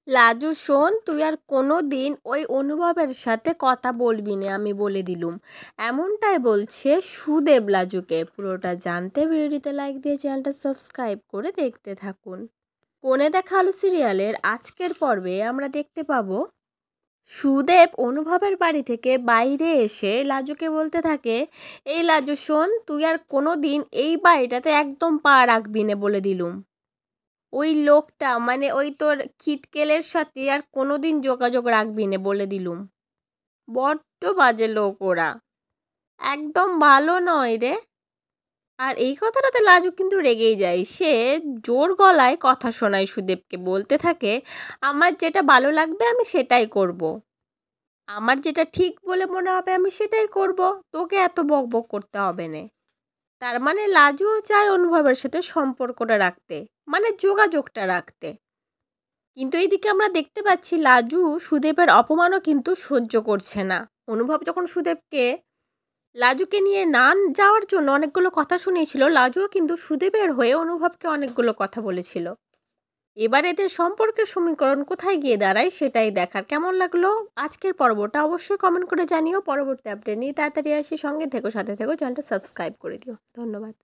লাজু শোন, তুই আর কোনো দিন ওই অনুভবের সাথে কথা বলবি না, আমি বলে দিলুম। এমনটাই বলছে সুদেব লাজুকে। পুরোটা জানতে ভিডিওতে লাইক দিয়ে চ্যানেলটা সাবস্ক্রাইব করে দেখতে থাকুন। কোণে দেখা আলো সিরিয়ালের আজকের পর্বে আমরা দেখতে পাবো সুদেব অনুভবের বাড়ি থেকে বাইরে এসে লাজুকে বলতে থাকে, এই লাজু শোন, তুই আর কোনো দিন এই বাড়িটাতে একদম পা রাখবি না, বলে দিলুম। ওই লোকটা মানে ওই তোর খিটকেলের সাথে আর কোনোদিন যোগাযোগ রাখবি না, বলে দিলুম। বড্ড বাজে লোক ওরা, একদম ভালো নয় রে। আর এই কথাটাতে লাজু কিন্তু রেগেই যায়। সে জোর গলায় কথা শোনায় সুদেবকে, বলতে থাকে, আমার যেটা ভালো লাগবে আমি সেটাই করব। আমার যেটা ঠিক বলে মনে হবে আমি সেটাই করব, তোকে এত বকবক করতে হবে না। তার মানে লাজুও চায় অনুভবের সাথে সম্পর্কটা রাখতে, মানে যোগাযোগটা রাখতে। কিন্তু এইদিকে আমরা দেখতে পাচ্ছি লাজু সুদেবের অপমানও কিন্তু সহ্য করছে না। অনুভব যখন সুদেবকে লাজুকে নিয়ে না যাওয়ার জন্য অনেকগুলো কথা শুনিয়েছিল, লাজুও কিন্তু সুদেবের হয়ে অনুভবকে অনেকগুলো কথা বলেছিল। এবার এদের সম্পর্কের সমীকরণ কোথায় গিয়ে দাঁড়ায় সেটাই দেখার। কেমন লাগলো আজকের পর্বটা অবশ্যই কমেন্ট করে জানিও। পরবর্তী আপডেট নিয়ে তাড়াতাড়ি আসি, সঙ্গে থেকো, সাথে থেকো, চ্যানেলটা সাবস্ক্রাইব করে দিও। ধন্যবাদ।